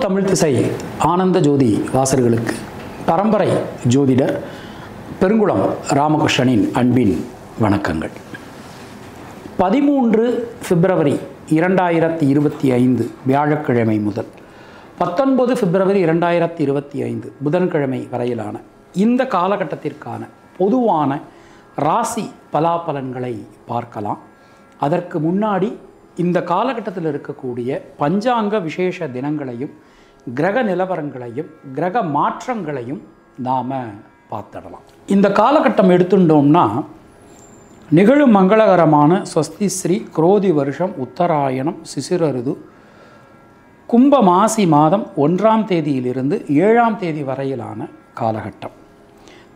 தமிழ் திசை ஆனந்த ஜோதி வாசகர்களுக்கு பரம்பரை ஜோதிடர் பெருங்குளம் ராமகிருஷ்ணனின் அன்பின் வணக்கங்கள். 13 பிப்ரவரி 2025 வியாழக்கிழமை முதல் 19 பிப்ரவரி 2025 புதன்கிழமை வரையிலான இந்த காலகட்டத்திற்கான பொதுவான ராசி பலாபலன்களை பார்க்கலாம். அதற்கு முன்னாடி இந்த காலகட்டத்தில் இருக்கக்கூடிய பஞ்சாங்க விசேஷ தினங்களையும் கிரக நிலவரங்களையும் கிரக மாற்றங்களையும் நாம் பார்த்துடலாம். இந்த காலகட்டம் எடுத்துட்டோம்னா நிகழும் மங்களகரமான ஸ்வஸ்தி ஸ்ரீ குரோதி வருஷம் உத்தராயணம் சிசிர ரிது கும்ப மாசி மாதம் 1ஆம் தேதியிலிருந்து 7ஆம் தேதி வரையிலான காலகட்டம்.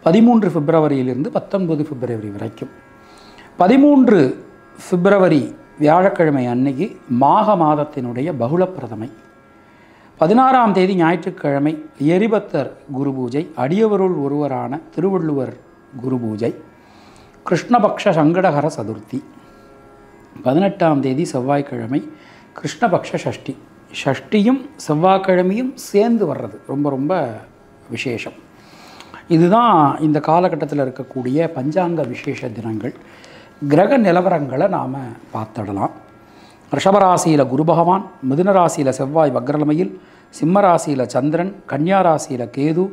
13 பிப்ரவரியிலிருந்து 19 பிப்ரவரி வரைக்கும். 13 பிப்ரவரி வியாழக்கிழமை அன்னைக்கு மாக மாதத்தினுடைய பகுள பிரதமை. 16ஆம் தேதி ஞாயிற்றுக்கிழமை எரிபத்தர் குரு பூஜை, அடியவருள் ஒருவரான திருவள்ளுவர் குரு பூஜை, கிருஷ்ணபக்ஷ சங்கடஹர சதுர்த்தி. 18ஆம் தேதி செவ்வாய்க்கிழமை கிருஷ்ணபக்ஷ சஷ்டி. சஷ்டியும் செவ்வாய்க்கிழமையும் சேர்ந்து வர்றது ரொம்ப ரொம்ப விசேஷம். இதுதான் இந்த காலகட்டத்தில் இருக்கக்கூடிய பஞ்சாங்க விசேஷ தினங்கள். கிரக நிலவரங்களை நாம் பார்த்துடலாம். ரிஷபராசியில் குரு பகவான், மிதுனராசியில் செவ்வாய் வக்ரலமையில், சிம்மராசியில் சந்திரன், கன்னியாராசியில் கேது,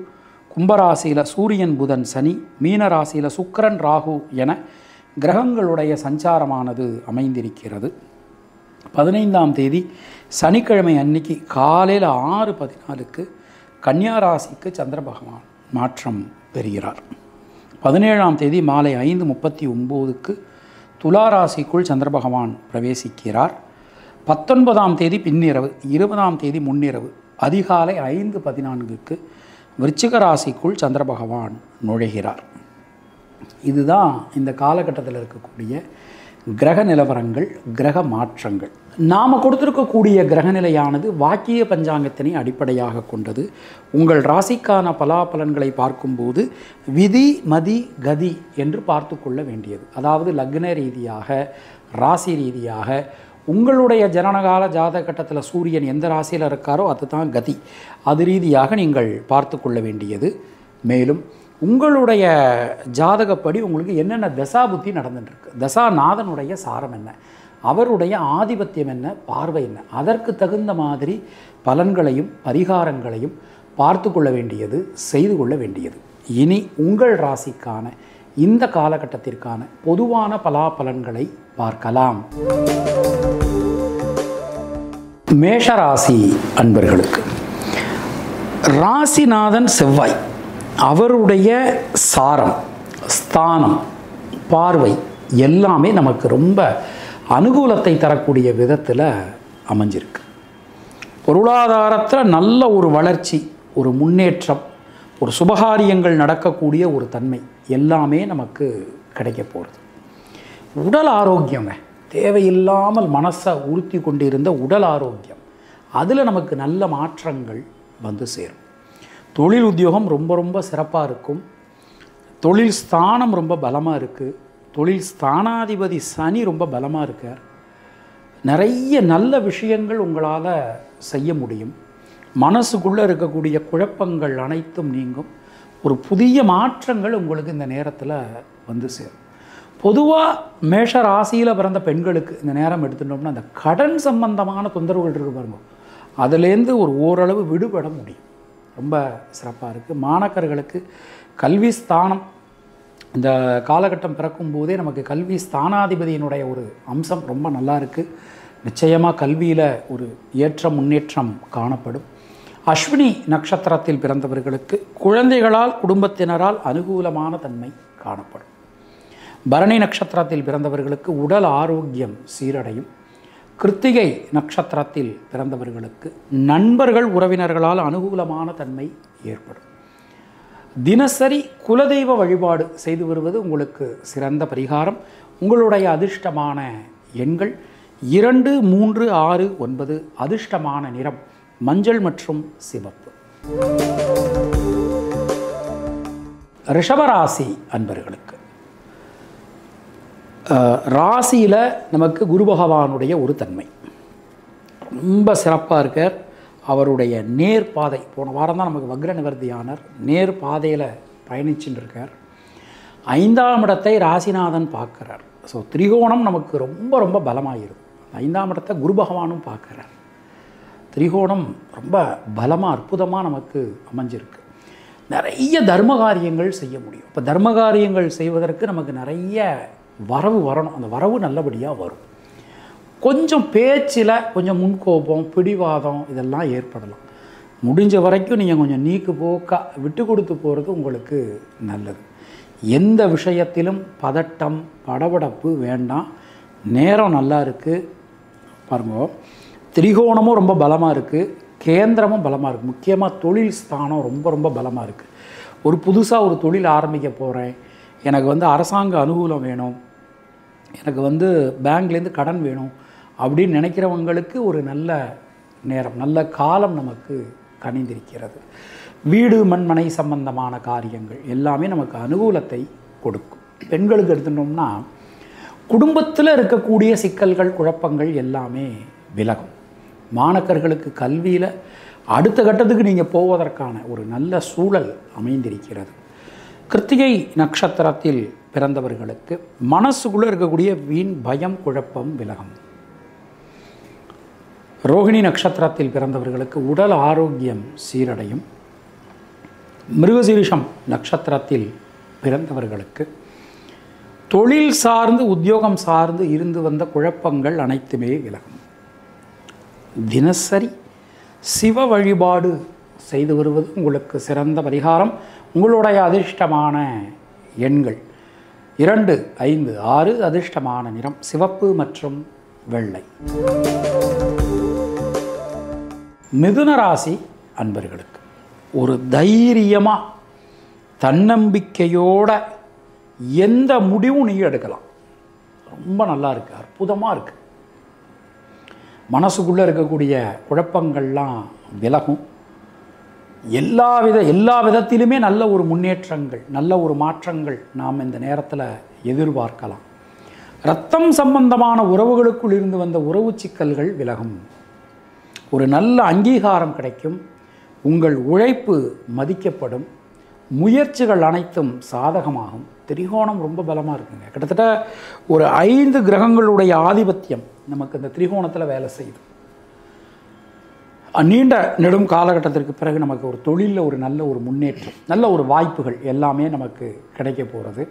கும்பராசியில் சூரியன் புதன் சனி, மீனராசியில் சுக்கிரன் ராகு என கிரகங்களுடைய சஞ்சாரமானது அமைந்திருக்கிறது. 15ஆம் தேதி சனிக்கிழமை அன்னைக்கு காலையில் 6:14 கன்னியாராசிக்கு சந்திர பகவான் மாற்றம் பெறுகிறார். 17ஆம் தேதி மாலை 5:39 துளாராசிக்குள் சந்திர பகவான் பிரவேசிக்கிறார். 19ஆம் தேதி பின்னிரவு, 20ஆம் தேதி முன்னிரவு அதிகாலை 5:14 விருச்சிக ராசிக்குள் சந்திர பகவான் நுழைகிறார். இதுதான் இந்த காலகட்டத்தில் இருக்கக்கூடிய கிரக நிலவரங்கள், கிரக மாற்றங்கள். நாம் கொடுத்திருக்கக்கூடிய கிரகநிலையானது வாக்கிய பஞ்சாங்கத்தினை அடிப்படையாக கொண்டது. உங்கள் ராசிக்கான பலாபலன்களை பார்க்கும்போது விதி மதி கதி என்று பார்த்து கொள்ள வேண்டியது. அதாவது லக்ன ரீதியாக, ராசி ரீதியாக, உங்களுடைய ஜனனகால ஜாதக கட்டத்தில் சூரியன் எந்த ராசியில் இருக்காரோ அதுதான் கதி. அது ரீதியாக நீங்கள் பார்த்து கொள்ள வேண்டியது. மேலும் உங்களுடைய ஜாதகப்படி உங்களுக்கு என்னென்ன தசாபுத்தி நடந்துட்டுருக்கு, தசாநாதனுடைய சாரம் என்ன, அவருடைய ஆதிபத்தியம் என்ன, பார்வை என்ன, அதற்கு தகுந்த மாதிரி பலன்களையும் பரிகாரங்களையும் பார்த்து கொள்ள வேண்டியது, செய்து கொள்ள வேண்டியது. இனி உங்கள் ராசிக்கான இந்த காலகட்டத்திற்கான பொதுவான பலாபலன்களை பார்க்கலாம். மேஷராசி அன்பர்களுக்கு ராசிநாதன் செவ்வாய், அவருடைய சாரம், ஸ்தானம், பார்வை எல்லாமே நமக்கு ரொம்ப அனுகூலத்தை தரக்கூடிய விதத்தில் அமைஞ்சிருக்கு. பொருளாதாரத்தில் நல்ல ஒரு வளர்ச்சி, ஒரு முன்னேற்றம், ஒரு சுபகாரியங்கள் நடக்கக்கூடிய ஒரு தன்மை எல்லாமே நமக்கு கிடைக்க போகிறது. உடல் ஆரோக்கியங்க, தேவையில்லாமல் மனசை உறுத்தி கொண்டிருந்த உடல் ஆரோக்கியம், அதில் நமக்கு நல்ல மாற்றங்கள் வந்து சேரும். தொழில் உத்தியோகம் ரொம்ப ரொம்ப சிறப்பாக இருக்கும். தொழில் ஸ்தானம் ரொம்ப பலமாக இருக்குது. தொழில் ஸ்தானாதிபதி சனி ரொம்ப பலமாக இருக்கார். நிறைய நல்ல விஷயங்கள் உங்களால் செய்ய முடியும். மனசுக்குள்ளே இருக்கக்கூடிய குழப்பங்கள் அனைத்தும் நீங்கும். ஒரு புதிய மாற்றங்கள் உங்களுக்கு இந்த நேரத்தில் வந்து சேரும். பொதுவாக மேஷ ராசியில் பிறந்த பெண்களுக்கு இந்த நேரம் எடுத்துட்டோம்னா அந்த கடன் சம்பந்தமான தொந்தரவுகள் இருக்கு பாருங்க, அதுலேருந்து ஒரு ஓரளவு விடுபட முடியும். ரொம்ப சிறப்பாக இருக்குது. மாணக்கர்களுக்கு கல்வி ஸ்தானம் இந்த காலகட்டம் பிறக்கும்போதே நமக்கு கல்வி ஸ்தானாதிபதியினுடைய ஒரு அம்சம் ரொம்ப நல்லா இருக்குது. நிச்சயமாக கல்வியில் ஒரு ஏற்ற முன்னேற்றம் காணப்படும். அஸ்வினி நட்சத்திரத்தில் பிறந்தவர்களுக்கு குழந்தைகளால் குடும்பத்தினரால் அனுகூலமான தன்மை காணப்படும். பரணி நட்சத்திரத்தில் பிறந்தவர்களுக்கு உடல் ஆரோக்கியம் சீரடையும். கிருத்திகை நட்சத்திரத்தில் பிறந்தவர்களுக்கு நண்பர்கள் உறவினர்களால் அனுகூலமான தன்மை ஏற்படும். தினசரி குலதெய்வ வழிபாடு செய்து வருவது உங்களுக்கு சிறந்த பரிகாரம். உங்களுடைய அதிர்ஷ்டமான எண்கள் 2, 3, 6, 9. அதிர்ஷ்டமான நிறம் மஞ்சள் மற்றும் சிவப்பு. ரிஷபராசி அன்பர்களுக்கு ராசியில் நமக்கு குரு பகவானுடைய ஒரு தன்மை ரொம்ப சிறப்பாக இருக்கார். அவருடைய நேர் பாதை, போன வாரம் தான் நமக்கு வக்ர நிவர்த்தியானர், நேர் பாதையில் பயணிச்சுட்டு இருக்கார். 5ஆம் இடத்தை ராசிநாதன் பார்க்குறார். ஸோ திரிகோணம் நமக்கு ரொம்ப ரொம்ப பலமாகிருது. 5ஆம் இடத்தை குரு பகவானும் பார்க்குறார். திரிகோணம் ரொம்ப பலமாக அற்புதமாக நமக்கு அமைஞ்சிருக்கு. நிறைய தர்ம காரியங்கள் செய்ய முடியும். இப்போ தர்ம காரியங்கள் செய்வதற்கு நமக்கு நிறைய வரவு வரணும். அந்த வரவு நல்லபடியாக வரும். கொஞ்சம் பேச்சில் கொஞ்சம் முன்கோபம், பிடிவாதம் இதெல்லாம் ஏற்படலாம். முடிஞ்ச வரைக்கும் நீங்கள் கொஞ்சம் நீக்கு போக்காக விட்டு கொடுத்து போகிறது உங்களுக்கு நல்லது. எந்த விஷயத்திலும் பதட்டம், படபடப்பு வேண்டாம். நேரம் நல்லா இருக்குது பாருங்க. திரிகோணமும் ரொம்ப பலமாக இருக்குது, கேந்திரமும் பலமாக இருக்குது. முக்கியமாக தொழில் ஸ்தானம் ரொம்ப ரொம்ப பலமாக இருக்குது. ஒரு புதுசாக ஒரு தொழில் ஆரம்பிக்க போகிறேன், எனக்கு அரசாங்க அனுகூலம் வேணும், எனக்கு பேங்க்லேருந்து கடன் வேணும் அப்படின்னு நினைக்கிறவங்களுக்கு ஒரு நல்ல நேரம், நல்ல காலம் நமக்கு கனிந்திருக்கிறது. வீடு மண்மனை சம்பந்தமான காரியங்கள் எல்லாமே நமக்கு அனுகூலத்தை கொடுக்கும். பெண்களுக்கு எடுத்துட்டோம்னா குடும்பத்தில் இருக்கக்கூடிய சிக்கல்கள், குழப்பங்கள் எல்லாமே விலகும். மாணக்கர்களுக்கு கல்வியில் அடுத்த கட்டத்துக்கு நீங்கள் போவதற்கான ஒரு நல்ல சூழல் அமைந்திருக்கிறது. கிருத்திகை நட்சத்திரத்தில் பிறந்தவர்களுக்கு மனசுக்குள்ளே இருக்கக்கூடிய வீண் பயம், குழப்பம் விலகும். ரோகிணி நட்சத்திரத்தில் பிறந்தவர்களுக்கு உடல் ஆரோக்கியம் சீரடையும். மிருகசீரிஷம் நட்சத்திரத்தில் பிறந்தவர்களுக்கு தொழில் சார்ந்து, உத்தியோகம் சார்ந்து இருந்து வந்த குழப்பங்கள் அனைத்துமே விலகும். தினசரி சிவ வழிபாடு செய்து வருவது உங்களுக்கு சிறந்த பரிகாரம். உங்களுடைய அதிர்ஷ்டமான எண்கள் 2, 5, 6. அதிர்ஷ்டமான நிறம் சிவப்பு மற்றும் வெள்ளை. மிதுன ராசி அன்பர்களுக்கு ஒரு தைரியமாக, தன்னம்பிக்கையோட எந்த முடிவும் நீங்கள் எடுக்கலாம். ரொம்ப நல்லா இருக்குது, அற்புதமாக இருக்குது. மனசுக்குள்ளே இருக்கக்கூடிய குழப்பங்கள்லாம் விலகும். எல்லா விதத்திலுமே நல்ல ஒரு முன்னேற்றங்கள், நல்ல ஒரு மாற்றங்கள் நாம் இந்த நேரத்தில் எதிர்பார்க்கலாம். இரத்தம் சம்பந்தமான உறவுகளுக்குள் இருந்து வந்த உறவு சிக்கல்கள் விலகும். ஒரு நல்ல அங்கீகாரம் கிடைக்கும். உங்கள் உழைப்பு மதிக்கப்படும். முயற்சிகள் அனைத்தும் சாதகமாகும். திரிகோணம் ரொம்ப பலமாக இருக்குங்க. கிட்டத்தட்ட ஒரு 5 கிரகங்களுடைய ஆதிபத்தியம் நமக்கு இந்த திரிகோணத்தில் வேலை செய்யுது. நீண்ட நெடும் காலகட்டத்திற்கு பிறகு நமக்கு ஒரு தொழிலில் ஒரு நல்ல ஒரு முன்னேற்றம், நல்ல ஒரு வாய்ப்புகள் எல்லாமே நமக்கு கிடைக்க போகிறது.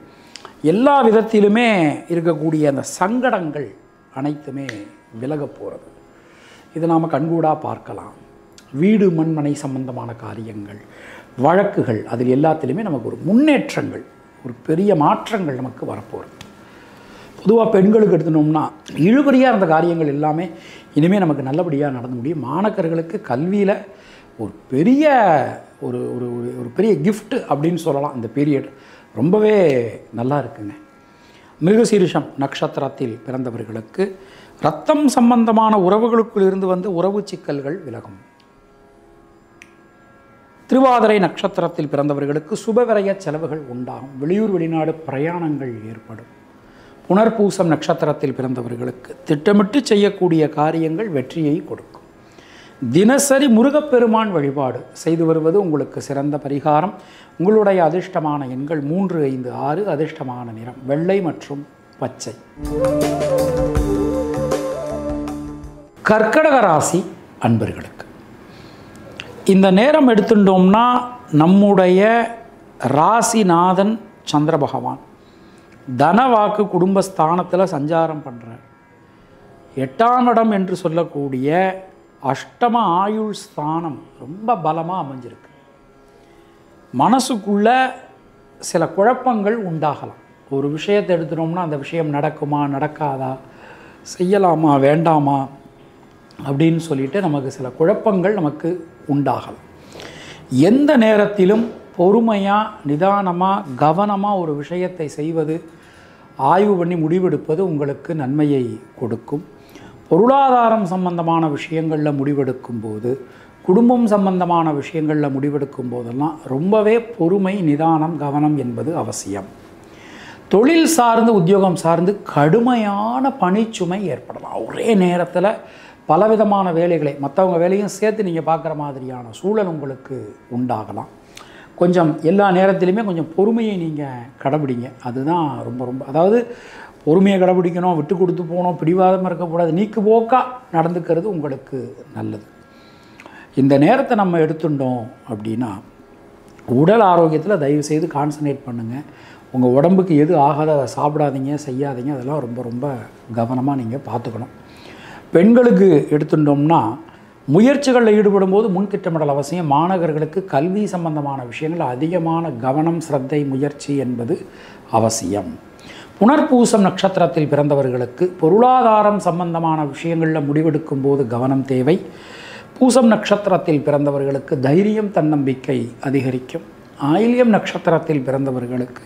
எல்லா விதத்திலுமே இருக்கக்கூடிய அந்த சங்கடங்கள் அனைத்துமே விலக போகிறது. இதை நாம் கண்கூடாக பார்க்கலாம். வீடு மண்மனை சம்பந்தமான காரியங்கள், வழக்குகள், அதில் எல்லாத்திலுமே நமக்கு ஒரு முன்னேற்றங்கள், ஒரு பெரிய மாற்றங்கள் நமக்கு வரப்போகிறது. பொதுவாக பெண்களுக்கு எடுத்துனோம்னா இழுபறியாக இருந்த காரியங்கள் எல்லாமே இனிமேல் நமக்கு நல்லபடியாக நடந்து முடியும். மாணக்கர்களுக்கு கல்வியில் ஒரு பெரிய ஒரு பெரிய கிஃப்ட் அப்படின்னு சொல்லலாம். இந்த பீரியட் ரொம்பவே நல்லா இருக்குங்க. மிருகசீரிஷம் நட்சத்திரத்தில் பிறந்தவர்களுக்கு இரத்தம் சம்பந்தமான உறவுகளுக்குள் இருந்து வந்து உறவு சிக்கல்கள் விலகும். திருவாதிரை நட்சத்திரத்தில் பிறந்தவர்களுக்கு சுபவிரய செலவுகள் உண்டாகும். வெளியூர் வெளிநாடு பிரயாணங்கள் ஏற்படும். புனர்பூசம் நட்சத்திரத்தில் பிறந்தவர்களுக்கு திட்டமிட்டு செய்யக்கூடிய காரியங்கள் வெற்றியை கொடுக்கும். தினசரி முருகப்பெருமான் வழிபாடு செய்து வருவது உங்களுக்கு சிறந்த பரிகாரம். உங்களுடைய அதிர்ஷ்டமான எண்கள் 3, 5, 6. அதிர்ஷ்டமான நிறம் வெள்ளை மற்றும் பச்சை. கர்க்கடக ராசி அன்பர்களுக்கு இந்த நேரம் எடுத்துட்டோம்னா நம்முடைய ராசிநாதன் சந்திர பகவான் தனவாக்கு குடும்பஸ்தானத்தில் சஞ்சாரம் பண்ணுறார். 8ஆம் இடம் என்று சொல்லக்கூடிய அஷ்டம ஆயுள் ஸ்தானம் ரொம்ப பலமாக அமைஞ்சிருக்கு. மனசுக்குள்ள சில குழப்பங்கள் உண்டாகலாம். ஒரு விஷயத்தை எடுத்துட்டோம்னா அந்த விஷயம் நடக்குமா, நடக்காதா, செய்யலாமா, வேண்டாமா அப்படின்னு சொல்லிட்டு நமக்கு சில குழப்பங்கள் நமக்கு உண்டாகலாம். எந்த நேரத்திலும் பொறுமையாக, நிதானமாக, கவனமாக ஒரு விஷயத்தை செய்வது, ஆய்வு பண்ணி முடிவெடுப்பது உங்களுக்கு நன்மையை கொடுக்கும். பொருளாதாரம் சம்பந்தமான விஷயங்களில் முடிவெடுக்கும் போது, குடும்பம் சம்பந்தமான விஷயங்களில் முடிவெடுக்கும் போதெல்லாம் ரொம்பவே பொறுமை, நிதானம், கவனம் என்பது அவசியம். தொழில் சார்ந்து, உத்தியோகம் சார்ந்து கடுமையான பணிச்சுமை ஏற்படலாம். ஒரே நேரத்தில் பலவிதமான வேலைகளை மற்றவங்க வேலையும் சேர்த்து நீங்கள் பார்க்குற மாதிரியான சூழல் உங்களுக்கு உண்டாகலாம். கொஞ்சம் எல்லா நேரத்திலையுமே கொஞ்சம் பொறுமையை நீங்கள் கடைபிடிங்க. அதுதான் ரொம்ப ரொம்ப, அதாவது பொறுமையை கடைபிடிக்கணும், விட்டு கொடுத்து போகணும், பிடிவாதம் இருக்கக்கூடாது, நீக்கு போக்காக நடந்துக்கிறது உங்களுக்கு நல்லது. இந்த நேரத்தை நம்ம எடுத்துட்டோம் அப்படின்னா உடல் ஆரோக்கியத்தில் தயவுசெய்து கான்சன்ட்ரேட் பண்ணுங்கள். உங்கள் உடம்புக்கு எது ஆகாத அதை சாப்பிடாதீங்க, செய்யாதீங்க. அதெல்லாம் ரொம்ப ரொம்ப கவனமாக நீங்கள் பார்த்துக்கணும். பெண்களுக்கு எடுத்துட்டோம்னா முயற்சிகளில் ஈடுபடும் போது முன் திட்டமிடல் அவசியம். மாணவர்களுக்கு கல்வி சம்பந்தமான விஷயங்கள் அதிகமான கவனம், சிரத்தை, முயற்சி என்பது அவசியம். புனர்பூசம் நட்சத்திரத்தில் பிறந்தவர்களுக்கு பொருளாதாரம் சம்பந்தமான விஷயங்களில் முடிவெடுக்கும் போது கவனம் தேவை. பூசம் நட்சத்திரத்தில் பிறந்தவர்களுக்கு தைரியம், தன்னம்பிக்கை அதிகரிக்கும். ஆயில்யம் நட்சத்திரத்தில் பிறந்தவர்களுக்கு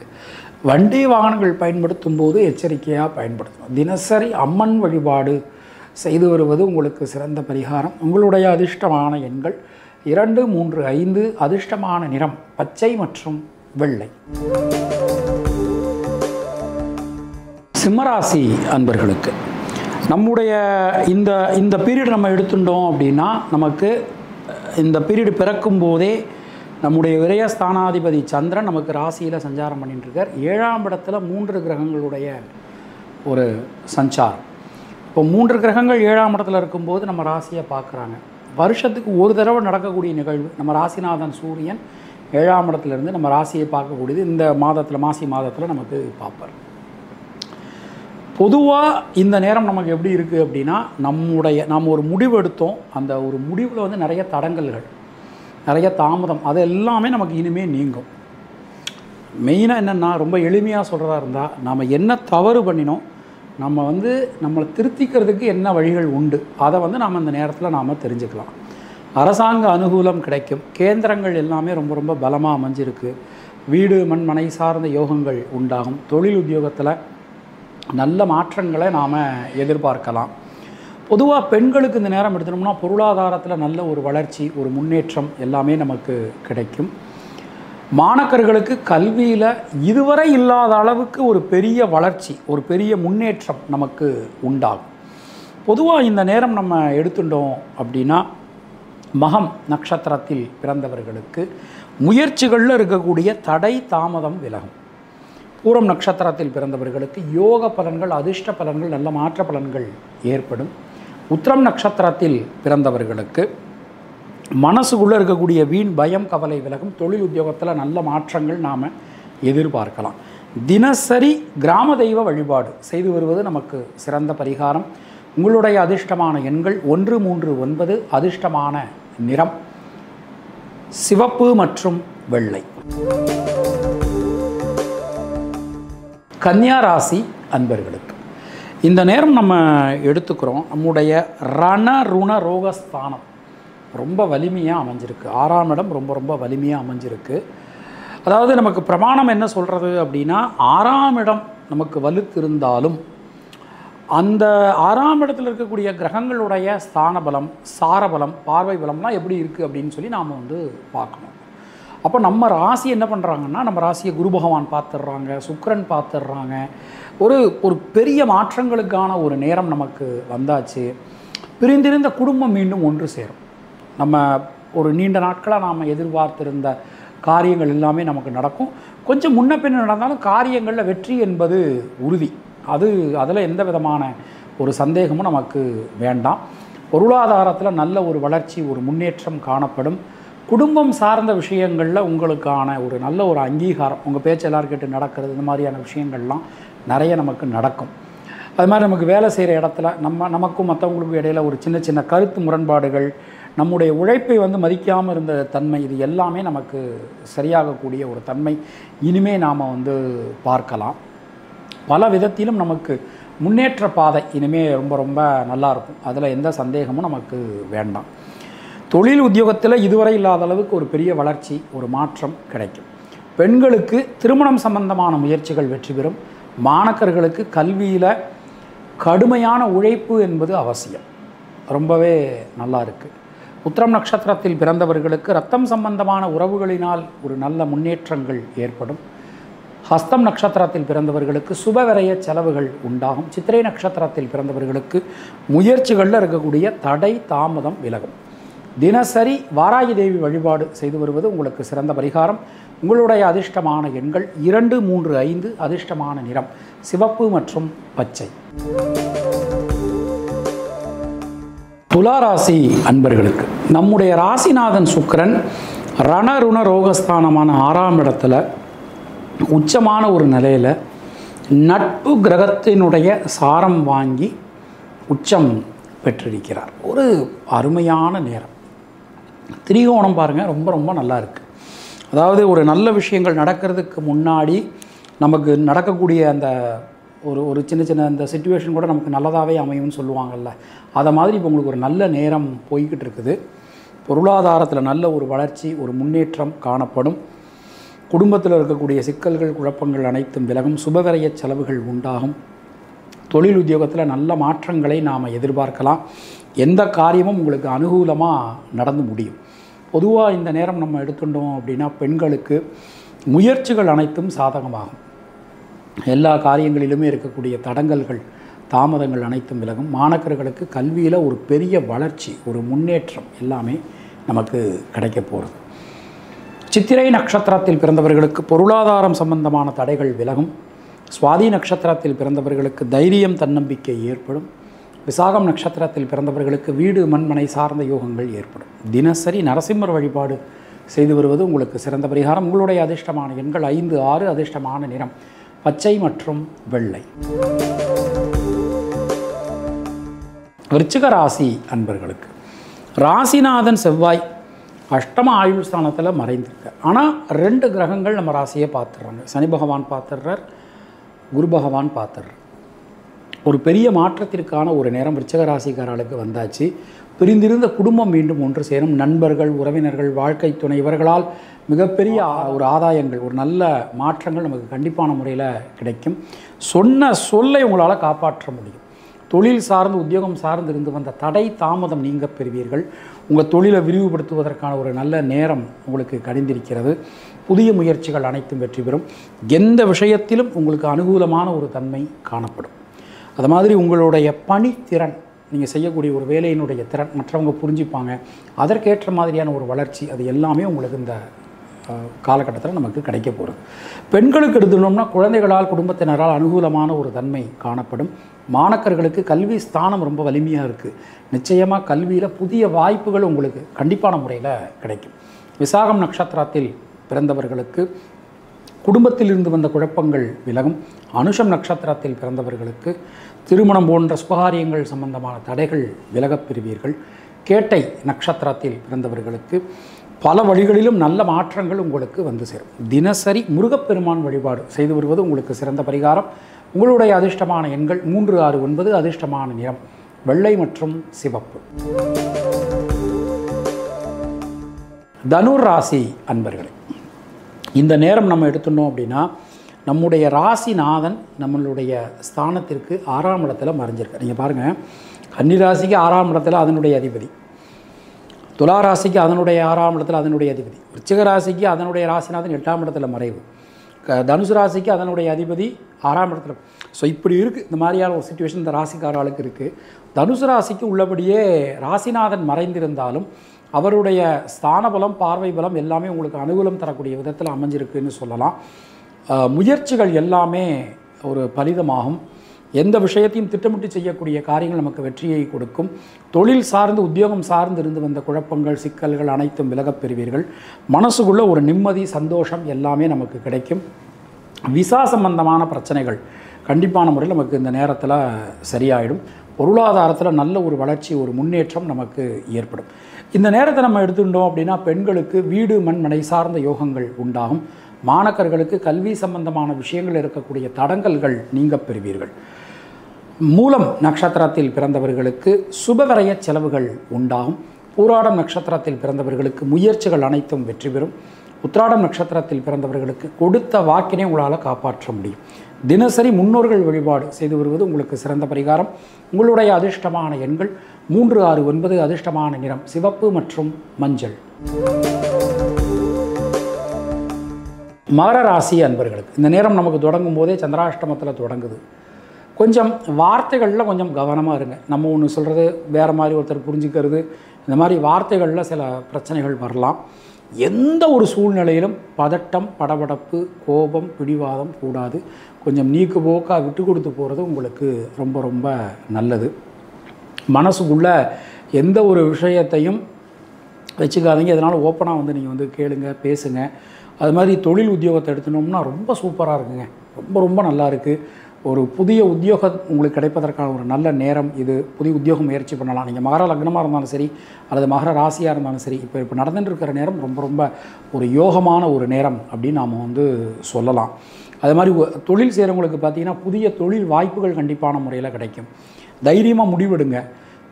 வண்டி வாகனங்கள் பயன்படுத்தும் போது எச்சரிக்கையாக பயன்படுத்தணும். தினசரி அம்மன் வழிபாடு செய்து வருவது உங்களுக்கு சிறந்த பரிகாரம். உங்களுடைய அதிர்ஷ்டமான எண்கள் 2, 3, 5. அதிர்ஷ்டமான நிறம் பச்சை மற்றும் வெள்ளை. சிம்மராசி அன்பர்களுக்கு நம்முடைய இந்த பீரியட் நம்ம எடுத்துட்டோம் அப்படின்னா நமக்கு இந்த பீரியடு பிறக்கும் போதே நம்முடைய விரயஸ்தானாதிபதி சந்திரன் நமக்கு ராசியில் சஞ்சாரம் பண்ணிட்டுருக்கார். 7ஆம் இடத்துல 3 கிரகங்களுடைய ஒரு சஞ்சாரம். இப்போ 3 கிரகங்கள் 7ஆம் இடத்துல இருக்கும்போது நம்ம ராசியை பார்க்குறாங்க. வருஷத்துக்கு ஒரு தடவை நடக்கக்கூடிய நிகழ்வு. நம்ம ராசிநாதன் சூரியன் 7ஆம் இடத்துலேருந்து நம்ம ராசியை பார்க்கக்கூடியது இந்த மாதத்தில், மாசி மாதத்தில் நமக்கு பார்ப்பார். பொதுவாக இந்த நேரம் நமக்கு எப்படி இருக்குது அப்படின்னா நாம் ஒரு முடிவு எடுத்தோம். அந்த ஒரு முடிவில் வந்து நிறைய தடங்கல்கள், நிறைய தாமதம், அது எல்லாமே நமக்கு இனிமேல் நீங்கும். மெயினாக என்னென்னா, ரொம்ப எளிமையாக சொல்கிறதா இருந்தால், நாம் என்ன தவறு பண்ணினோம், நம்ம வந்து நம்மளை திருத்திக்கிறதுக்கு என்ன வழிகள் உண்டு, அதை வந்து நாம் இந்த நேரத்தில் நாம் தெரிஞ்சுக்கலாம். அரசாங்க அனுகூலம் கிடைக்கும். கேந்திரங்கள் எல்லாமே ரொம்ப ரொம்ப பலமாக அமைஞ்சிருக்கு. வீடு, மண், மனை சார்ந்த யோகங்கள் உண்டாகும். தொழில் உத்தியோகத்தில் நல்ல மாற்றங்களை நாம் எதிர்பார்க்கலாம். பொதுவாக பெண்களுக்கு இந்த நேரம் எடுத்துனோம்னா பொருளாதாரத்தில் நல்ல ஒரு வளர்ச்சி, ஒரு முன்னேற்றம் எல்லாமே நமக்கு கிடைக்கும். மாணவர்களுக்கு கல்வியில் இதுவரை இல்லாத அளவுக்கு ஒரு பெரிய வளர்ச்சி, ஒரு பெரிய முன்னேற்றம் நமக்கு உண்டாகும். பொதுவாக இந்த நேரம் நம்ம எடுத்துட்டோம் அப்படின்னா மகம் நட்சத்திரத்தில் பிறந்தவர்களுக்கு முயற்சிகளில் இருக்கக்கூடிய தடை, தாமதம் விலகும். பூரம் நட்சத்திரத்தில் பிறந்தவர்களுக்கு யோக பலன்கள், அதிர்ஷ்ட பலன்கள், நல்ல மாற்ற பலன்கள் ஏற்படும். உத்திரம் நட்சத்திரத்தில் பிறந்தவர்களுக்கு மனசுக்குள்ளே இருக்கக்கூடிய வீண் பயம், கவலை விலகும். தொழில் உத்தியோகத்தில் நல்ல மாற்றங்கள் நாம் எதிர்பார்க்கலாம். தினசரி கிராம தெய்வ வழிபாடு செய்து வருவது நமக்கு சிறந்த பரிகாரம். உங்களுடைய அதிர்ஷ்டமான எண்கள் 1, 3, 9. அதிர்ஷ்டமான நிறம் சிவப்பு மற்றும் வெள்ளை. கன்னியா ராசி அன்பர்களுக்கு இந்த நேரம் நம்ம எடுத்துக்கிறோம். நம்முடைய ருண ரோகஸ்தானம் ரொம்ப வலிமையாக அமைஞ்சிருக்கு. 6ஆம் இடம் ரொம்ப ரொம்ப வலிமையாக அமைஞ்சிருக்கு. அதாவது நமக்கு பிரமாணம் என்ன சொல்கிறது அப்படின்னா, 6ஆம் இடம் நமக்கு வலுத்திருந்தாலும் அந்த 6ஆம் இடத்தில் இருக்கக்கூடிய கிரகங்களுடைய ஸ்தான பலம், சாரபலம், பார்வை பலம்லாம் எப்படி இருக்குது அப்படின்னு சொல்லி நாம் வந்து பார்க்கணும். அப்போ நம்ம ராசி என்ன பண்ணுறாங்கன்னா, நம்ம ராசியை குரு பகவான் பார்த்துடுறாங்க, சுக்கிரன் பார்த்துடுறாங்க. ஒரு பெரிய மாற்றங்களுக்கான ஒரு நேரம் நமக்கு வந்தாச்சு. பிரிந்திருந்த குடும்பம் மீண்டும் ஒன்று சேரும். நம்ம ஒரு நீண்ட நாட்களாக நாம் எதிர்பார்த்திருந்த காரியங்கள் எல்லாமே நமக்கு நடக்கும். கொஞ்சம் முன்ன பின்ன நடந்தாலும் காரியங்களில் வெற்றி என்பது உறுதி. அதில் எந்த விதமான ஒரு சந்தேகமும் நமக்கு வேண்டாம். பொருளாதாரத்தில் நல்ல ஒரு வளர்ச்சி, ஒரு முன்னேற்றம் காணப்படும். குடும்பம் சார்ந்த விஷயங்களில் உங்களுக்கான ஒரு நல்ல ஒரு அங்கீகாரம், உங்கள் பேச்சு எல்லாரும் கேட்டு நடக்கிறது, இந்த மாதிரியான விஷயங்கள்லாம் நிறைய நமக்கு நடக்கும். அது மாதிரி நமக்கு வேலை செய்கிற இடத்துல நமக்கும் மற்றவங்களுக்கும் இடையில் ஒரு சின்ன சின்ன கருத்து முரண்பாடுகள், நம்முடைய உழைப்பை வந்து மதிக்காமல் இருந்த தன்மை, இது எல்லாமே நமக்கு சரியாகக்கூடிய ஒரு தன்மை இனிமே நாம் வந்து பார்க்கலாம். பல விதத்திலும் நமக்கு முன்னேற்ற பாதை இனிமேல் ரொம்ப ரொம்ப நல்லாயிருக்கும். அதில் எந்த சந்தேகமும் நமக்கு வேண்டாம். தொழில் உத்தியோகத்தில் இதுவரை இல்லாத அளவுக்கு ஒரு பெரிய வளர்ச்சி, ஒரு மாற்றம் கிடைக்கும். பெண்களுக்கு திருமணம் சம்பந்தமான முயற்சிகள் வெற்றி பெறும். மாணவர்களுக்கு கல்வியில் கடுமையான உழைப்பு என்பது அவசியம். ரொம்பவே நல்லா இருக்குது. உத்திரம் நட்சத்திரத்தில் பிறந்தவர்களுக்கு இரத்தம் சம்பந்தமான உறவுகளினால் ஒரு நல்ல முன்னேற்றங்கள் ஏற்படும். ஹஸ்தம் நட்சத்திரத்தில் பிறந்தவர்களுக்கு சுபவிரய செலவுகள் உண்டாகும். சித்திரை நட்சத்திரத்தில் பிறந்தவர்களுக்கு முயற்சிகளில் இருக்கக்கூடிய தடை தாமதம் விலகும். தினசரி வாராகி தேவி வழிபாடு செய்து வருவது உங்களுக்கு சிறந்த பரிகாரம். உங்களுடைய அதிர்ஷ்டமான எண்கள் 2, 3, 5. அதிர்ஷ்டமான நிறம் சிவப்பு மற்றும் பச்சை. துளாராசி அன்பர்களுக்கு நம்முடைய ராசிநாதன் சுக்கிரன் ரணருண ரோகஸ்தானமான 6ஆம் இடத்துல உச்சமான ஒரு நிலையில் நட்பு கிரகத்தினுடைய சாரம் வாங்கி உச்சம் பெற்றிருக்கிறார். ஒரு அருமையான நேரம். திரிகோணம் பாருங்கள், ரொம்ப ரொம்ப நல்லா இருக்குது. அதாவது ஒரு நல்ல விஷயங்கள் நடக்கிறதுக்கு முன்னாடி நமக்கு நடக்கக்கூடிய அந்த ஒரு சின்ன சின்ன அந்த சிச்சுவேஷன் கூட நமக்கு நல்லதாகவே அமையும்னு சொல்லுவாங்கள்ல, அதை மாதிரி இப்போ உங்களுக்கு ஒரு நல்ல நேரம் போய்கிட்டு இருக்குது. பொருளாதாரத்தில் நல்ல ஒரு வளர்ச்சி, ஒரு முன்னேற்றம் காணப்படும். குடும்பத்தில் இருக்கக்கூடிய சிக்கல்கள் குழப்பங்கள் அனைத்தும் விலகும். சுபவிரய செலவுகள் உண்டாகும். தொழில் உத்தியோகத்தில் நல்ல மாற்றங்களை நாம் எதிர்பார்க்கலாம். எந்த காரியமும் உங்களுக்கு அனுகூலமாக நடந்து முடியும். பொதுவாக இந்த நேரம் நம்ம எடுத்துட்டோம் அப்படின்னா பெண்களுக்கு முயற்சிகள் அனைத்தும் சாதகமாகும். எல்லா காரியங்களிலுமே இருக்கக்கூடிய தடங்கல்கள் தாமதங்கள் அனைத்தும் விலகும். மாணவர்களுக்கு கல்வியில் ஒரு பெரிய வளர்ச்சி, ஒரு முன்னேற்றம் எல்லாமே நமக்கு கிடைக்க போகிறது. சித்திரை நட்சத்திரத்தில் பிறந்தவர்களுக்கு பொருளாதாரம் சம்பந்தமான தடைகள் விலகும். சுவாதி நட்சத்திரத்தில் பிறந்தவர்களுக்கு தைரியம் தன்னம்பிக்கை ஏற்படும். விசாகம் நட்சத்திரத்தில் பிறந்தவர்களுக்கு வீடு மண்மனை சார்ந்த யோகங்கள் ஏற்படும். தினசரி நரசிம்மர் வழிபாடு செய்து வருவது உங்களுக்கு சிறந்த பரிகாரம். உங்களுடைய அதிர்ஷ்டமான எண்கள் 5, 6. அதிர்ஷ்டமான நிறம் பச்சை மற்றும் வெள்ளை. விருச்சிக ராசி அன்பர்களுக்கு ராசிநாதன் செவ்வாய் அஷ்டம ஆயுள் ஸ்தானத்தில் மறைந்திருக்கு. ஆனால் 2 கிரகங்கள் நம்ம ராசியை பார்த்துடுறாங்க. சனி பகவான் பார்த்துடுறார், குரு பகவான் பார்த்துடுறார். ஒரு பெரிய மாற்றத்திற்கான ஒரு நேரம் விருச்சிக ராசிக்காரர்களுக்கு வந்தாச்சு. பிரிந்திருந்த குடும்பம் மீண்டும் ஒன்று சேரும். நண்பர்கள், உறவினர்கள், வாழ்க்கை துணை இவர்களால் மிகப்பெரிய ஒரு ஆதாயங்கள், ஒரு நல்ல மாற்றங்கள் நமக்கு கண்டிப்பான முறையில் கிடைக்கும். சொன்ன சொல்லை உங்களால் காப்பாற்ற முடியும். தொழில் சார்ந்து உத்தியோகம் சார்ந்து இருந்து வந்த தடை தாமதம் நீங்க பெறுவீர்கள். உங்கள் தொழிலை விரிவுபடுத்துவதற்கான ஒரு நல்ல நேரம் உங்களுக்கு கடிந்திருக்கிறது. புதிய முயற்சிகள் அனைத்தும் வெற்றி பெறும். எந்த விஷயத்திலும் உங்களுக்கு அனுகூலமான ஒரு தன்மை காணப்படும். அது மாதிரி உங்களுடைய பணித்திறன், நீங்கள் செய்யக்கூடிய ஒரு வேலையினுடைய திறன் மற்றவங்க புரிஞ்சுப்பாங்க. அதற்கேற்ற மாதிரியான ஒரு வளர்ச்சி, அது எல்லாமே உங்களுக்கு இந்த காலகட்டத்தில் நமக்கு கிடைக்க போகிறது. பெண்களுக்கு எடுத்துனோம்னா குழந்தைகளால் குடும்பத்தினரால் அனுகூலமான ஒரு தன்மை காணப்படும். மாணவர்களுக்கு கல்வி ஸ்தானம் ரொம்ப வலிமையாக இருக்குது. நிச்சயமாக கல்வியில் புதிய வாய்ப்புகள் உங்களுக்கு கண்டிப்பான முறையில் கிடைக்கும். விசாகம் நட்சத்திரத்தில் பிறந்தவர்களுக்கு குடும்பத்தில் இருந்து வந்த குழப்பங்கள் விலகும். அனுஷம் நட்சத்திரத்தில் பிறந்தவர்களுக்கு திருமணம் போன்ற சுபகாரியங்கள் சம்பந்தமான தடைகள் விலகப் பெறுவீர்கள். கேட்டை நட்சத்திரத்தில் பிறந்தவர்களுக்கு பல வழிகளிலும் நல்ல மாற்றங்கள் உங்களுக்கு வந்து சேரும். தினசரி முருகப்பெருமான் வழிபாடு செய்து வருவது உங்களுக்கு சிறந்த பரிகாரம். உங்களுடைய அதிர்ஷ்டமான எண்கள் 3, 6, 9. அதிர்ஷ்டமான நிறம் வெள்ளை மற்றும் சிவப்பு. தனுர் ராசி அன்பர்களே, இந்த நேரம் நம்ம எடுத்துட்டோம் அப்படின்னா நம்முடைய ராசிநாதன் நம்மளுடைய ஸ்தானத்திற்கு 6ஆம் இடத்துல மறைஞ்சிருக்கு. நீங்கள் பாருங்கள், கன்னி ராசிக்கு 6ஆம் இடத்துல அதனுடைய அதிபதி, துலா ராசிக்கு அதனுடைய 6ஆம் இடத்துல அதனுடைய அதிபதி, விருச்சிக ராசிக்கு அதனுடைய ராசிநாதன் 8ஆம் இடத்துல மறைவு, தனுசு ராசிக்கு அதனுடைய அதிபதி 6ஆம் இடத்துல. ஸோ இப்படி இருக்குது. இந்த மாதிரியான ஒரு சிச்சுவேஷன் இந்த ராசிக்காரர்களுக்கு இருக்குது. தனுசு ராசிக்கு உள்ளபடியே ராசிநாதன் மறைந்திருந்தாலும் அவருடைய ஸ்தான பலம், பார்வை பலம் எல்லாமே உங்களுக்கு அனுகூலம் தரக்கூடிய விதத்தில் அமைஞ்சிருக்குன்னு சொல்லலாம். முயற்சிகள் எல்லாமே ஒரு பலிதமாகும். எந்த விஷயத்தையும் திட்டமிட்டு செய்யக்கூடிய காரியங்கள் நமக்கு வெற்றியை கொடுக்கும். தொழில் சார்ந்து உத்தியோகம் சார்ந்து இருந்து வந்த குழப்பங்கள் சிக்கல்கள் அனைத்தும் விலகப் பெறுவீர்கள். மனசுக்குள்ள ஒரு நிம்மதி சந்தோஷம் எல்லாமே நமக்கு கிடைக்கும். விசா சம்பந்தமான பிரச்சனைகள் கண்டிப்பான முறையில் நமக்கு இந்த நேரத்தில் சரியாயிடும். பொருளாதாரத்தில் நல்ல ஒரு வளர்ச்சி, ஒரு முன்னேற்றம் நமக்கு ஏற்படும். இந்த நேரத்தை நம்ம எடுத்துட்டோம் அப்படின்னா பெண்களுக்கு வீடு மண்மனை சார்ந்த யோகங்கள் உண்டாகும். மாணவர்களுக்கு கல்வி சம்பந்தமான விஷயங்கள் இருக்கக்கூடிய தடங்கல்கள் நீங்க பெறுவீர்கள். மூலம் நட்சத்திரத்தில் பிறந்தவர்களுக்கு சுபவிரய செலவுகள் உண்டாகும். பூராடம் நட்சத்திரத்தில் பிறந்தவர்களுக்கு முயற்சிகள் அனைத்தும் வெற்றி பெறும். உத்திராடம் நட்சத்திரத்தில் பிறந்தவர்களுக்கு கொடுத்த வாக்கினை உங்களால் காப்பாற்ற முடியும். தினசரி முன்னோர்கள் வழிபாடு செய்து வருவது உங்களுக்கு சிறந்த பரிகாரம். உங்களுடைய அதிர்ஷ்டமான எண்கள் 3, 6, 9. அதிர்ஷ்டமான நிறம் சிவப்பு மற்றும் மஞ்சள். மகர ராசி அன்பர்களுக்கு இந்த நேரம் நமக்கு தொடங்கும் போதே சந்திராஷ்டமத்தில் தொடங்குது. கொஞ்சம் வார்த்தைகளில் கொஞ்சம் கவனமாக இருங்க. நம்ம ஒன்று சொல்கிறது வேறு மாதிரி ஒருத்தர் புரிஞ்சுக்கிறது, இந்த மாதிரி வார்த்தைகளில் சில பிரச்சனைகள் வரலாம். எந்த ஒரு சூழ்நிலையிலும் பதட்டம், படபடப்பு, கோபம், பிடிவாதம் கூடாது. கொஞ்சம் நீக்கு போக்காக விட்டு கொடுத்து போகிறது உங்களுக்கு ரொம்ப ரொம்ப நல்லது. மனசுக்குள்ளே எந்த ஒரு விஷயத்தையும் வச்சுக்காதீங்க. இதனால் ஓப்பனாக நீங்கள் கேளுங்க, பேசுங்க. அது மாதிரி தொழில் உத்தியோகத்தை எடுத்துனோம்னா ரொம்ப சூப்பராக இருக்குங்க. ரொம்ப ரொம்ப நல்லா இருக்குது. ஒரு புதிய உத்தியோகம் உங்களுக்கு கிடைப்பதற்கான ஒரு நல்ல நேரம் இது. புதிய உத்தியோகம் முயற்சி பண்ணலாம். நீங்கள் மகர லக்னமாக இருந்தாலும் சரி அல்லது மகர ராசியாக இருந்தாலும் சரி, இப்போ நடந்துட்டு இருக்கிற நேரம் ரொம்ப ரொம்ப ஒரு யோகமான ஒரு நேரம் அப்படின்னு நாம் சொல்லலாம். அது மாதிரி தொழில் செய்கிறவங்களுக்கு பார்த்திங்கன்னா புதிய தொழில் வாய்ப்புகள் கண்டிப்பான முறையில் கிடைக்கும். தைரியமாக முடிவெடுங்க.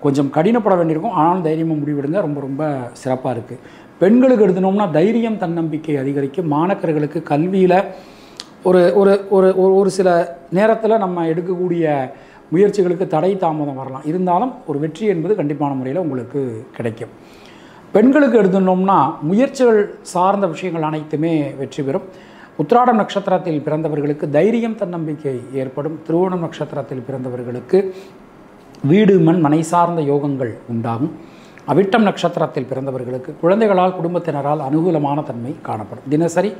கொஞ்சம் கடினப்பட வேண்டியிருக்கும், ஆனாலும் தைரியமாக முடிவெடுங்க. ரொம்ப ரொம்ப சிறப்பாக இருக்குது. பெண்களுக்கு எடுத்துனோம்னா தைரியம், தன்னம்பிக்கை அதிகரிக்கும். மாணக்கர்களுக்கு கல்வியில் ஒரு ஒரு ஒரு ஒரு சில நேரத்தில் நம்ம எடுக்கக்கூடிய முயற்சிகளுக்கு தடை தாமதம் வரலாம். இருந்தாலும் ஒரு வெற்றி என்பது கண்டிப்பான முறையில் உங்களுக்கு கிடைக்கும். பெண்களுக்கு எடுத்துனோம்னா முயற்சிகள் சார்ந்த விஷயங்கள் அனைத்துமே வெற்றி பெறும். உத்திராடம் நட்சத்திரத்தில் பிறந்தவர்களுக்கு தைரியம், தன்னம்பிக்கை ஏற்படும். திருவோணம் நட்சத்திரத்தில் பிறந்தவர்களுக்கு வீடு, மண், மனை சார்ந்த யோகங்கள் உண்டாகும். அவிட்டம் நட்சத்திரத்தில் பிறந்தவர்களுக்கு குழந்தைகளால், குடும்பத்தினரால் அனுகூலமான தன்மை காணப்படும். தினசரி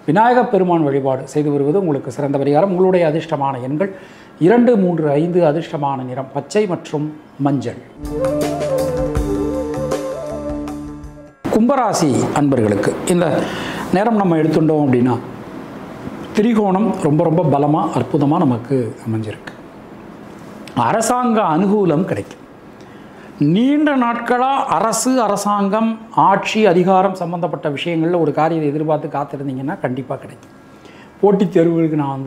விநாயகப் பெருமான் வழிபாடு செய்து வருவது உங்களுக்கு சிறந்த பரிகாரம். உங்களுடைய அதிர்ஷ்டமான எண்கள் 2, 3, 5. அதிர்ஷ்டமான நிறம் பச்சை மற்றும் மஞ்சள். கும்பராசி அன்பர்களுக்கு இந்த நேரம் நம்ம எடுத்துட்டோம் அப்படின்னா திரிகோணம் ரொம்ப ரொம்ப பலமாக அற்புதமாக நமக்கு அமைஞ்சிருக்கு. அரசாங்க அனுகூலம் கிடைக்கும். நீண்ட நாட்களாக அரசு, அரசாங்கம், ஆட்சி, அதிகாரம் சம்மந்தப்பட்ட விஷயங்களில் ஒரு காரியத்தை எதிர்பார்த்து காத்திருந்தீங்கன்னா கண்டிப்பாக கிடைக்கும். போட்டித் தேர்வுகளுக்கு நான்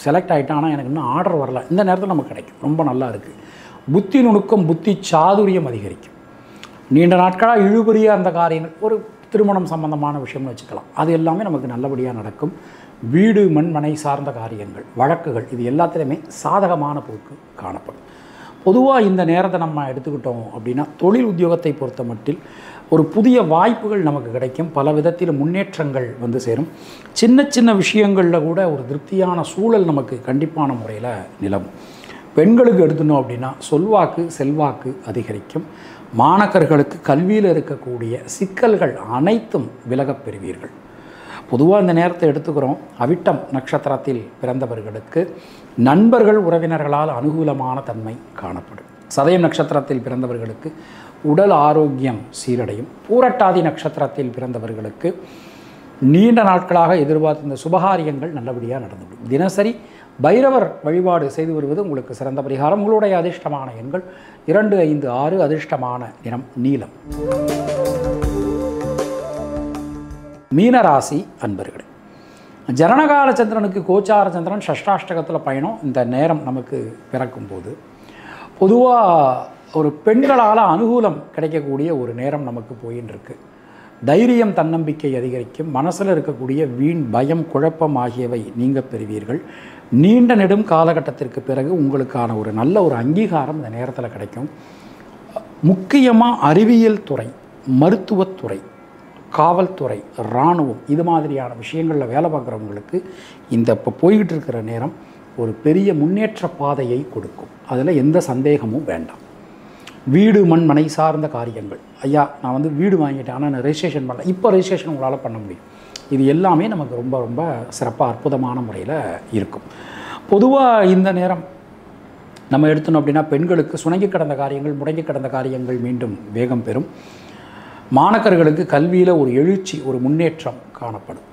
செலக்ட் ஆகிட்டேன், ஆனால் எனக்கு இன்னும் ஆர்டர் வரல, இந்த நேரத்தில் நமக்கு கிடைக்கும். ரொம்ப நல்லா இருக்குது. புத்தி நுணுக்கம், புத்தி சாதுரியம் அதிகரிக்கும். நீண்ட நாட்களாக இழுபறிய அந்த காரியங்கள், ஒரு திருமணம் சம்பந்தமான விஷயம்னு வச்சுக்கலாம், அது எல்லாமே நமக்கு நல்லபடியாக நடக்கும். வீடு, மண், மனை சார்ந்த காரியங்கள், வழக்குகள், இது எல்லாத்துலேயுமே சாதகமான போக்கு காணப்படும். பொதுவாக இந்த நேரத்தை நம்ம எடுத்துக்கிட்டோம் அப்படின்னா தொழில் உத்தியோகத்தை பொறுத்த மட்டில் ஒரு புதிய வாய்ப்புகள் நமக்கு கிடைக்கும். பல விதத்தில் முன்னேற்றங்கள் சேரும். சின்ன சின்ன விஷயங்களில் கூட ஒரு திருப்தியான சூழல் நமக்கு கண்டிப்பான முறையில் நிலவும். பெண்களுக்கு எடுத்துனோம் அப்படின்னா சொல்வாக்கு, செல்வாக்கு அதிகரிக்கும். மாணக்கர்களுக்கு கல்வியில் இருக்கக்கூடிய சிக்கல்கள் அனைத்தும் விலகப் பெறுவீர்கள். பொதுவாக இந்த நேரத்தை எடுத்துக்கிறோம். அவிட்டம் நட்சத்திரத்தில் பிறந்தவர்களுக்கு நண்பர்கள், உறவினர்களால் அனுகூலமான தன்மை காணப்படும். சதயம் நட்சத்திரத்தில் பிறந்தவர்களுக்கு உடல் ஆரோக்கியம் சீரடையும். பூரட்டாதி நட்சத்திரத்தில் பிறந்தவர்களுக்கு நீண்ட நாட்களாக எதிர்பார்த்த இந்த சுபகாரியங்கள் நல்லபடியாக நடந்துவிடும். தினசரி பைரவர் வழிபாடு செய்து வருவது உங்களுக்கு சிறந்த பரிகாரம். உங்களுடைய அதிர்ஷ்டமான எண்கள் 2, 5, 6. அதிர்ஷ்டமான நிறம் நீலம். மீனராசி அன்பர்களே, ஜனனகால சந்திரனுக்கு கோச்சார சந்திரன் ஷஷ்டாஷ்டகத்தில் பயணம் இந்த நேரம் நமக்கு பிறக்கும்போது பொதுவாக ஒரு பெண்களால் அனுகூலம் கிடைக்கக்கூடிய ஒரு நேரம் நமக்கு போயின்னு இருக்கு. தைரியம், தன்னம்பிக்கை அதிகரிக்கும். மனசில் இருக்கக்கூடிய வீண் பயம், குழப்பம் ஆகியவை நீங்க பெறுவீர்கள். நீண்ட நெடும் காலகட்டத்திற்கு பிறகு உங்களுக்கான ஒரு நல்ல ஒரு அங்கீகாரம் இந்த நேரத்தில் கிடைக்கும். முக்கியமாக அறிவியல் துறை, மருத்துவத்துறை, காவல்துறை, இராணுவம், இது மாதிரியான விஷயங்களில் வேலை பார்க்குறவங்களுக்கு இந்த இப்போ போய்கிட்டு இருக்கிற நேரம் ஒரு பெரிய முன்னேற்ற பாதையை கொடுக்கும். அதில் எந்த சந்தேகமும் வேண்டாம். வீடு, மண், மனை சார்ந்த காரியங்கள், ஐயா நான் வீடு வாங்கிட்டேன் ஆனால் நான் ரெஜிஸ்ட்ரேஷன் பண்ணல, இப்போ ரெஜிஸ்ட்ரேஷன் உங்களால் பண்ண முடியும். இது எல்லாமே நமக்கு ரொம்ப ரொம்ப சிறப்பாக அற்புதமான முறையில் இருக்கும். பொதுவாக இந்த நேரம் நம்ம எடுத்தோம் அப்படின்னா பெண்களுக்கு சுணங்கி கிடந்த காரியங்கள், முடங்கி கிடந்த காரியங்கள் மீண்டும் வேகம் பெறும். மாணக்கர்களுக்கு கல்வியில் ஒரு எழுச்சி, ஒரு முன்னேற்றம் காணப்படும்.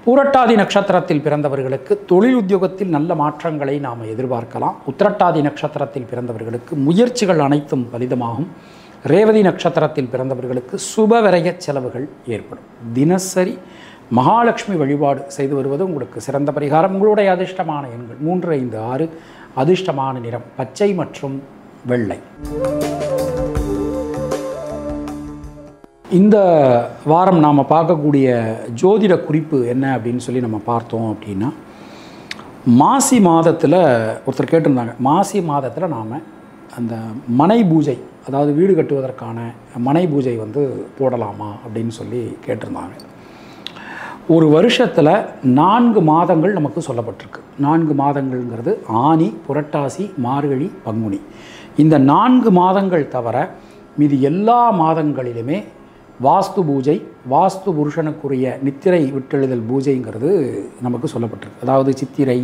பூரட்டாதி நட்சத்திரத்தில் பிறந்தவர்களுக்கு தொழில் உத்தியோகத்தில் நல்ல மாற்றங்களை நாம் எதிர்பார்க்கலாம். உத்திரட்டாதி நட்சத்திரத்தில் பிறந்தவர்களுக்கு முயற்சிகள் அனைத்தும் பலிதமாகும். ரேவதி நட்சத்திரத்தில் பிறந்தவர்களுக்கு சுப விரய செலவுகள் ஏற்படும். தினசரி மகாலட்சுமி வழிபாடு செய்து வருவது உங்களுக்கு சிறந்த பரிகாரம். உங்களுடைய அதிர்ஷ்டமான எண்கள் 3, 5, 6. அதிர்ஷ்டமான நிறம் பச்சை மற்றும் வெள்ளை. இந்த வாரம் நாம் பார்க்கக்கூடிய ஜோதிட குறிப்பு என்ன அப்படின்னு சொல்லி நம்ம பார்த்தோம் அப்படின்னா, மாசி மாதத்தில் ஒருத்தர் கேட்டிருந்தாங்க, மாசி மாதத்தில் நாம் அந்த மனை பூஜை, அதாவது வீடு கட்டுவதற்கான மனை பூஜை போடலாமா அப்படின்னு சொல்லி கேட்டிருந்தாங்க. ஒரு வருஷத்தில் 4 மாதங்கள் நமக்கு சொல்லப்பட்டிருக்கு. 4 மாதங்கள்ங்கிறது ஆனி, புரட்டாசி, மார்கழி, பங்குனி. இந்த 4 மாதங்கள் தவிர மீதி எல்லா மாதங்களிலுமே வாஸ்து பூஜை, வாஸ்து புருஷனுக்குரிய நித்திரை விட்டெழுதல் பூஜைங்கிறது நமக்கு சொல்லப்பட்டிருக்கு. அதாவது சித்திரை,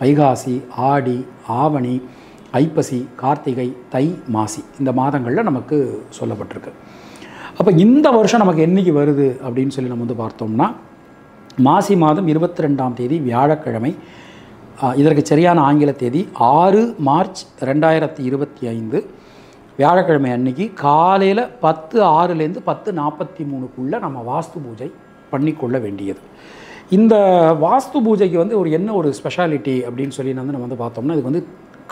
வைகாசி, ஆடி, ஆவணி, ஐப்பசி, கார்த்திகை, தை, மாசி இந்த மாதங்களில் நமக்கு சொல்லப்பட்டிருக்கு. அப்போ இந்த வருஷம் நமக்கு என்றைக்கு வருது அப்படின்னு சொல்லி நம்ம பார்த்தோம்னா, மாசி மாதம் 22ஆம் தேதி வியாழக்கிழமை. இதற்கு சரியான ஆங்கில தேதி 6 மார்ச் 2025 வியாழக்கிழமை அன்னைக்கு காலையில் 10:06லேருந்து 10:43க்குள்ளே நம்ம வாஸ்து பூஜை பண்ணிக்கொள்ள வேண்டியது. இந்த வாஸ்து பூஜைக்கு என்ன ஒரு ஸ்பெஷாலிட்டி அப்படின்னு சொல்லி நம்ம பார்த்தோம்னா, இதுக்கு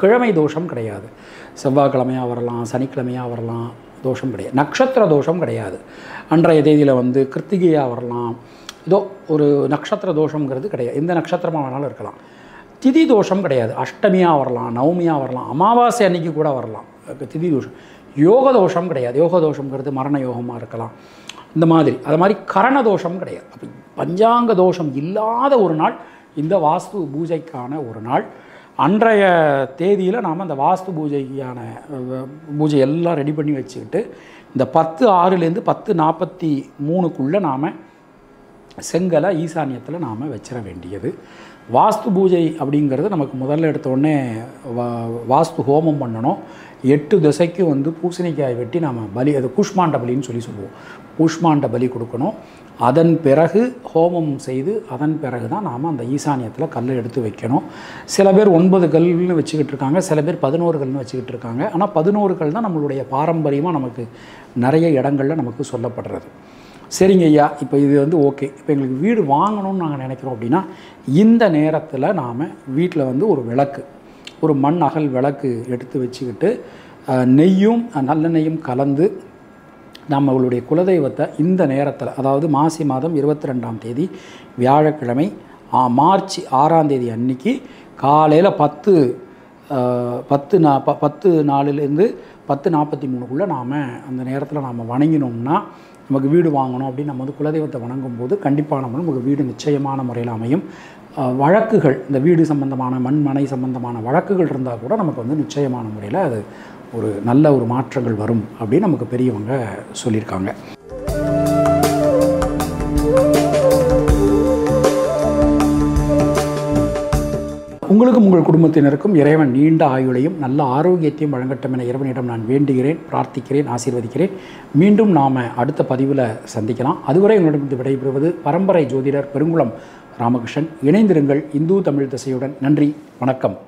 கிழமை தோஷம் கிடையாது. செவ்வாய்க்கிழமையாக வரலாம், சனிக்கிழமையாக வரலாம், தோஷம் கிடையாது. நட்சத்திர தோஷம் கிடையாது. அன்றைய தேதியில் கிருத்திகையாக வரலாம், ஏதோ ஒரு நட்சத்திர தோஷங்கிறது கிடையாது. எந்த நட்சத்திரமாக வேணாலும் இருக்கலாம். திதி தோஷம் கிடையாது. அஷ்டமியாக வரலாம், நவமியாக வரலாம், அமாவாசை அன்னைக்கு கூட வரலாம் திதி தோஷம். யோக தோஷம் கிடையாது. யோக தோஷங்கிறது மரண யோகமாக இருக்கலாம், இந்த மாதிரி. அது மாதிரி கரண தோஷம் கிடையாது. அப்போ பஞ்சாங்க தோஷம் இல்லாத ஒரு நாள் இந்த வாஸ்து பூஜைக்கான ஒரு நாள். அன்றைய தேதியில் நாம் அந்த வாஸ்து பூஜைக்கான பூஜை எல்லாம் ரெடி பண்ணி வச்சுக்கிட்டு இந்த 10:06லேருந்து 10:43க்குள்ளே நாம் செங்கலை ஈசானியத்தில் நாம் வச்சிட வேண்டியது. வாஸ்து பூஜை அப்படிங்கிறது நமக்கு முதல்ல எடுத்தோடனே வாஸ்து ஹோமம் பண்ணணும். 8 திசைக்கு பூசணிக்காய் வெட்டி நாம் பலி, அது கூஷ்மாண்ட பலின்னு சொல்லுவோம். கூஷ்மாண்ட பலி கொடுக்கணும். அதன் பிறகு ஹோமம் செய்து அதன் பிறகு தான் நாம் அந்த ஈசானியத்தில் கல் எடுத்து வைக்கணும். சில பேர் 9 கல்னு வச்சுக்கிட்டு இருக்காங்க, சில பேர் 11 கல்னு வச்சுக்கிட்டு இருக்காங்க. ஆனால் 11 கல் தான் நம்மளுடைய பாரம்பரியமாக நமக்கு நிறைய இடங்களில் நமக்கு சொல்லப்படுறது. சரிங்க ஐயா, இப்போ இது ஓகே. இப்போ எங்களுக்கு வீடு வாங்கணும்னு நாங்கள் நினைக்கிறோம் அப்படின்னா, இந்த நேரத்தில் நாம் வீட்டில் ஒரு விளக்கு, ஒரு மண் அகல் விளக்கு எடுத்து வச்சுக்கிட்டு நெய்யும் நல்லெண்ணெயும் கலந்து நம்மளுடைய குலதெய்வத்தை இந்த நேரத்தில், அதாவது மாசி மாதம் 22ஆம் தேதி வியாழக்கிழமை மார்ச் 6ஆம் தேதி அன்னைக்கு காலையில் 10:04லேருந்து 10:43க்குள்ளே நாம் அந்த நேரத்தில் நாம் வணங்கினோம்னா, நமக்கு வீடு வாங்கணும் அப்படின்னு நம்ம குலதெய்வத்தை வணங்கும் போது கண்டிப்பாக நமக்கு வீடு நிச்சயமான முறையில் அமையும். வழக்குகள், இந்த வீடு சம்பந்தமான மண் மனை சம்பந்தமான வழக்குகள் இருந்தால் கூட நமக்கு நிச்சயமான முறையில் அது ஒரு நல்ல ஒரு மாற்றங்கள் வரும் அப்படின்னு நமக்கு பெரியவங்க சொல்லியிருக்காங்க. உங்களுக்கும் உங்கள் குடும்பத்தினருக்கும் இறைவன் நீண்ட ஆயுளையும் நல்ல ஆரோக்கியத்தையும் வழங்கட்டும் என இறைவனிடம் நான் வேண்டுகிறேன், பிரார்த்திக்கிறேன், ஆசீர்வதிக்கிறேன். மீண்டும் நாம் அடுத்த பதிவில் சந்திக்கலாம். அதுவரை உங்களிடம் விடைபெறுவது பரம்பரை ஜோதிடர் பெருங்குளம் ராமகிருஷ்ணன். இணைந்திருங்கள் இந்து தமிழ் திசையுடன். நன்றி, வணக்கம்.